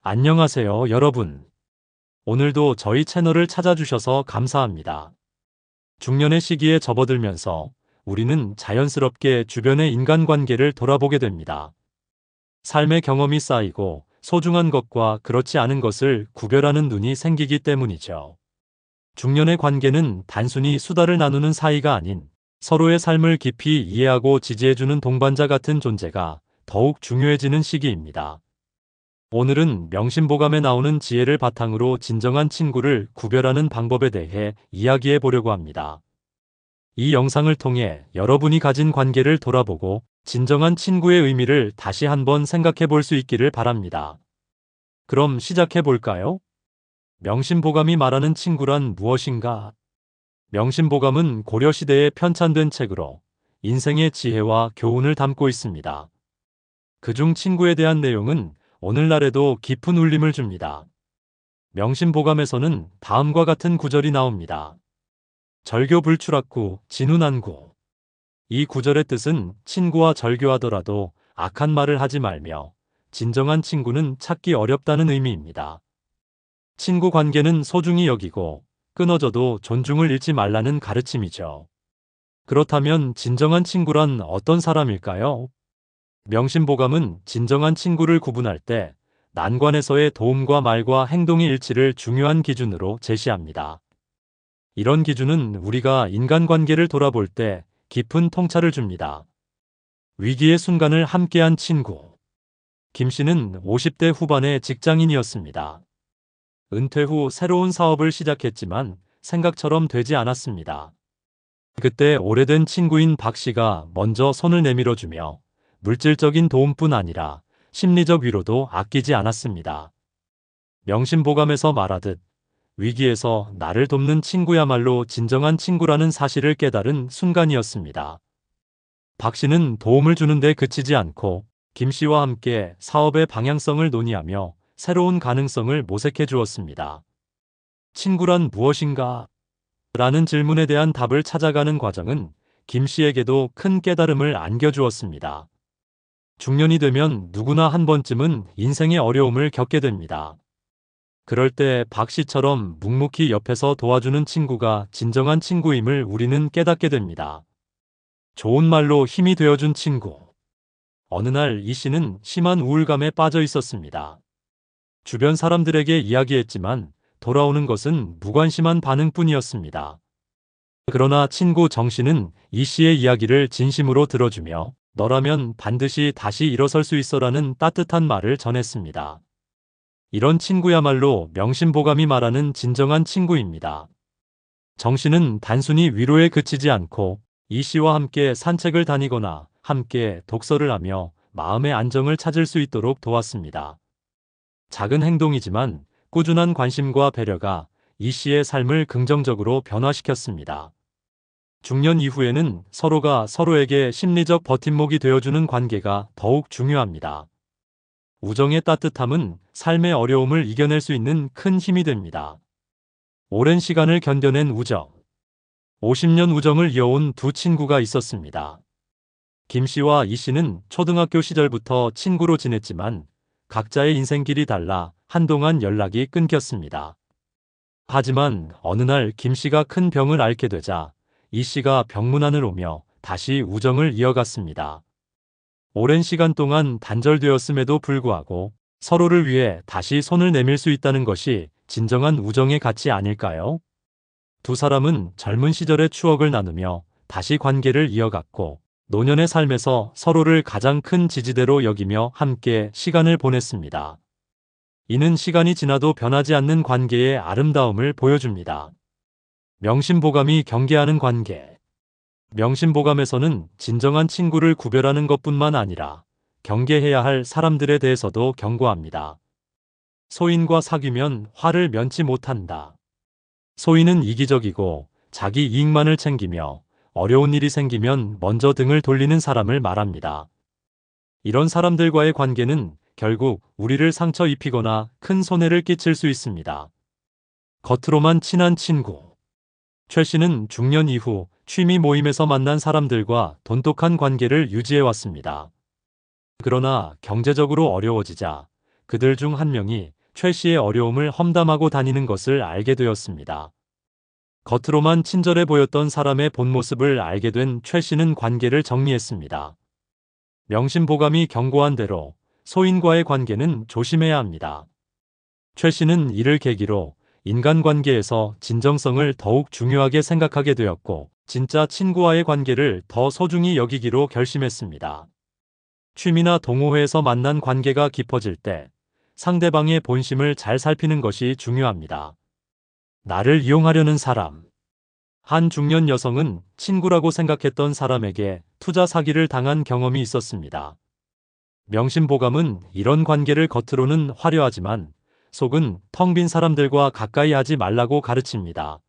안녕하세요, 여러분. 오늘도 저희 채널을 찾아주셔서 감사합니다. 중년의 시기에 접어들면서 우리는 자연스럽게 주변의 인간관계를 돌아보게 됩니다. 삶의 경험이 쌓이고 소중한 것과 그렇지 않은 것을 구별하는 눈이 생기기 때문이죠. 중년의 관계는 단순히 수다를 나누는 사이가 아닌 서로의 삶을 깊이 이해하고 지지해주는 동반자 같은 존재가 더욱 중요해지는 시기입니다. 오늘은 명심보감에 나오는 지혜를 바탕으로 진정한 친구를 구별하는 방법에 대해 이야기해 보려고 합니다. 이 영상을 통해 여러분이 가진 관계를 돌아보고 진정한 친구의 의미를 다시 한번 생각해 볼 수 있기를 바랍니다. 그럼 시작해 볼까요? 명심보감이 말하는 친구란 무엇인가? 명심보감은 고려시대에 편찬된 책으로 인생의 지혜와 교훈을 담고 있습니다. 그중 친구에 대한 내용은 오늘날에도 깊은 울림을 줍니다. 명심보감에서는 다음과 같은 구절이 나옵니다. 절교불출악구 진훈안구. 이 구절의 뜻은 친구와 절교하더라도 악한 말을 하지 말며 진정한 친구는 찾기 어렵다는 의미입니다. 친구 관계는 소중히 여기고 끊어져도 존중을 잃지 말라는 가르침이죠. 그렇다면 진정한 친구란 어떤 사람일까요? 명심보감은 진정한 친구를 구분할 때 난관에서의 도움과 말과 행동의 일치를 중요한 기준으로 제시합니다. 이런 기준은 우리가 인간관계를 돌아볼 때 깊은 통찰을 줍니다. 위기의 순간을 함께한 친구. 김 씨는 50대 후반의 직장인이었습니다. 은퇴 후 새로운 사업을 시작했지만 생각처럼 되지 않았습니다. 그때 오래된 친구인 박 씨가 먼저 손을 내밀어주며 물질적인 도움뿐 아니라 심리적 위로도 아끼지 않았습니다. 명심보감에서 말하듯 위기에서 나를 돕는 친구야말로 진정한 친구라는 사실을 깨달은 순간이었습니다. 박 씨는 도움을 주는데 그치지 않고 김 씨와 함께 사업의 방향성을 논의하며 새로운 가능성을 모색해 주었습니다. 친구란 무엇인가? 라는 질문에 대한 답을 찾아가는 과정은 김 씨에게도 큰 깨달음을 안겨주었습니다. 중년이 되면 누구나 한 번쯤은 인생의 어려움을 겪게 됩니다. 그럴 때 박 씨처럼 묵묵히 옆에서 도와주는 친구가 진정한 친구임을 우리는 깨닫게 됩니다. 좋은 말로 힘이 되어준 친구. 어느 날 이 씨는 심한 우울감에 빠져 있었습니다. 주변 사람들에게 이야기했지만 돌아오는 것은 무관심한 반응뿐이었습니다. 그러나 친구 정 씨는 이 씨의 이야기를 진심으로 들어주며 너라면 반드시 다시 일어설 수 있어라는 따뜻한 말을 전했습니다. 이런 친구야말로 명심보감이 말하는 진정한 친구입니다. 정 씨는 단순히 위로에 그치지 않고 이 씨와 함께 산책을 다니거나 함께 독서를 하며 마음의 안정을 찾을 수 있도록 도왔습니다. 작은 행동이지만 꾸준한 관심과 배려가 이 씨의 삶을 긍정적으로 변화시켰습니다. 중년 이후에는 서로가 서로에게 심리적 버팀목이 되어주는 관계가 더욱 중요합니다. 우정의 따뜻함은 삶의 어려움을 이겨낼 수 있는 큰 힘이 됩니다. 오랜 시간을 견뎌낸 우정. 50년 우정을 이어온 두 친구가 있었습니다. 김 씨와 이 씨는 초등학교 시절부터 친구로 지냈지만 각자의 인생길이 달라 한동안 연락이 끊겼습니다. 하지만 어느 날 김 씨가 큰 병을 앓게 되자 이 씨가 병문안을 오며 다시 우정을 이어갔습니다. 오랜 시간 동안 단절되었음에도 불구하고 서로를 위해 다시 손을 내밀 수 있다는 것이 진정한 우정의 가치 아닐까요? 두 사람은 젊은 시절의 추억을 나누며 다시 관계를 이어갔고 노년의 삶에서 서로를 가장 큰 지지대로 여기며 함께 시간을 보냈습니다. 이는 시간이 지나도 변하지 않는 관계의 아름다움을 보여줍니다. 명심보감이 경계하는 관계. 명심보감에서는 진정한 친구를 구별하는 것뿐만 아니라 경계해야 할 사람들에 대해서도 경고합니다. 소인과 사귀면 화를 면치 못한다. 소인은 이기적이고 자기 이익만을 챙기며 어려운 일이 생기면 먼저 등을 돌리는 사람을 말합니다. 이런 사람들과의 관계는 결국 우리를 상처 입히거나 큰 손해를 끼칠 수 있습니다. 겉으로만 친한 친구. 최 씨는 중년 이후 취미 모임에서 만난 사람들과 돈독한 관계를 유지해왔습니다. 그러나 경제적으로 어려워지자 그들 중 한 명이 최 씨의 어려움을 험담하고 다니는 것을 알게 되었습니다. 겉으로만 친절해 보였던 사람의 본 모습을 알게 된 최 씨는 관계를 정리했습니다. 명심보감이 경고한 대로 소인과의 관계는 조심해야 합니다. 최 씨는 이를 계기로 인간관계에서 진정성을 더욱 중요하게 생각하게 되었고, 진짜 친구와의 관계를 더 소중히 여기기로 결심했습니다. 취미나 동호회에서 만난 관계가 깊어질 때 상대방의 본심을 잘 살피는 것이 중요합니다. 나를 이용하려는 사람. 한 중년 여성은 친구라고 생각했던 사람에게 투자 사기를 당한 경험이 있었습니다. 명심보감은 이런 관계를 겉으로는 화려하지만 속은 텅 빈 사람들과 가까이 하지 말라고 가르칩니다.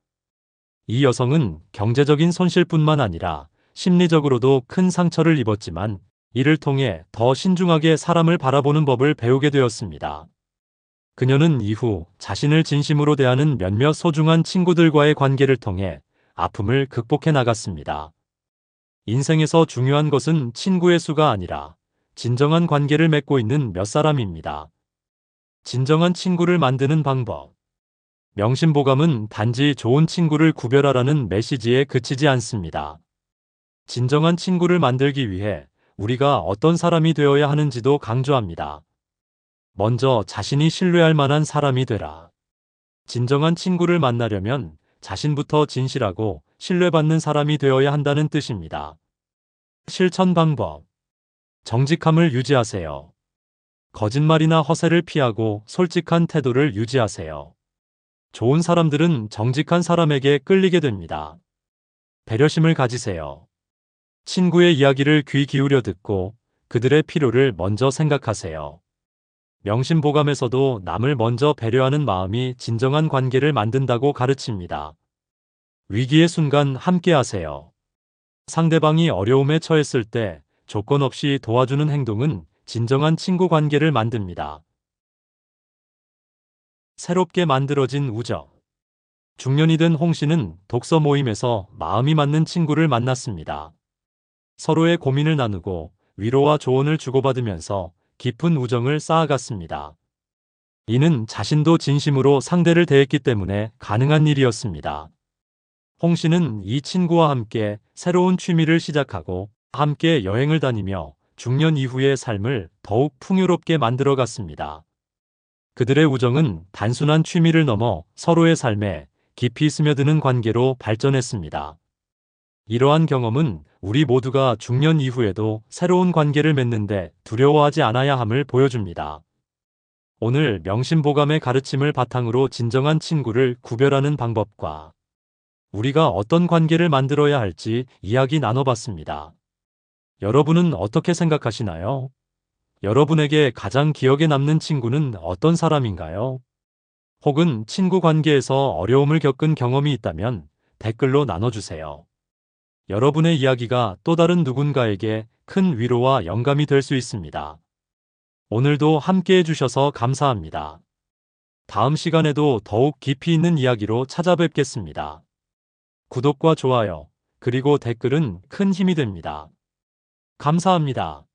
이 여성은 경제적인 손실뿐만 아니라 심리적으로도 큰 상처를 입었지만 이를 통해 더 신중하게 사람을 바라보는 법을 배우게 되었습니다. 그녀는 이후 자신을 진심으로 대하는 몇몇 소중한 친구들과의 관계를 통해 아픔을 극복해 나갔습니다. 인생에서 중요한 것은 친구의 수가 아니라 진정한 관계를 맺고 있는 몇 사람입니다. 진정한 친구를 만드는 방법. 명심보감은 단지 좋은 친구를 구별하라는 메시지에 그치지 않습니다. 진정한 친구를 만들기 위해 우리가 어떤 사람이 되어야 하는지도 강조합니다. 먼저 자신이 신뢰할 만한 사람이 되라. 진정한 친구를 만나려면 자신부터 진실하고 신뢰받는 사람이 되어야 한다는 뜻입니다. 실천 방법. 정직함을 유지하세요. 거짓말이나 허세를 피하고 솔직한 태도를 유지하세요. 좋은 사람들은 정직한 사람에게 끌리게 됩니다. 배려심을 가지세요. 친구의 이야기를 귀 기울여 듣고 그들의 필요를 먼저 생각하세요. 명심보감에서도 남을 먼저 배려하는 마음이 진정한 관계를 만든다고 가르칩니다. 위기의 순간 함께하세요. 상대방이 어려움에 처했을 때 조건 없이 도와주는 행동은 진정한 친구 관계를 만듭니다. 새롭게 만들어진 우정. 중년이 된 홍 씨는 독서 모임에서 마음이 맞는 친구를 만났습니다. 서로의 고민을 나누고 위로와 조언을 주고받으면서 깊은 우정을 쌓아갔습니다. 이는 자신도 진심으로 상대를 대했기 때문에 가능한 일이었습니다. 홍 씨는 이 친구와 함께 새로운 취미를 시작하고 함께 여행을 다니며 중년 이후의 삶을 더욱 풍요롭게 만들어갔습니다. 그들의 우정은 단순한 취미를 넘어 서로의 삶에 깊이 스며드는 관계로 발전했습니다. 이러한 경험은 우리 모두가 중년 이후에도 새로운 관계를 맺는데 두려워하지 않아야 함을 보여줍니다. 오늘 명심보감의 가르침을 바탕으로 진정한 친구를 구별하는 방법과 우리가 어떤 관계를 만들어야 할지 이야기 나눠봤습니다. 여러분은 어떻게 생각하시나요? 여러분에게 가장 기억에 남는 친구는 어떤 사람인가요? 혹은 친구 관계에서 어려움을 겪은 경험이 있다면 댓글로 나눠주세요. 여러분의 이야기가 또 다른 누군가에게 큰 위로와 영감이 될 수 있습니다. 오늘도 함께 해주셔서 감사합니다. 다음 시간에도 더욱 깊이 있는 이야기로 찾아뵙겠습니다. 구독과 좋아요, 그리고 댓글은 큰 힘이 됩니다. 감사합니다.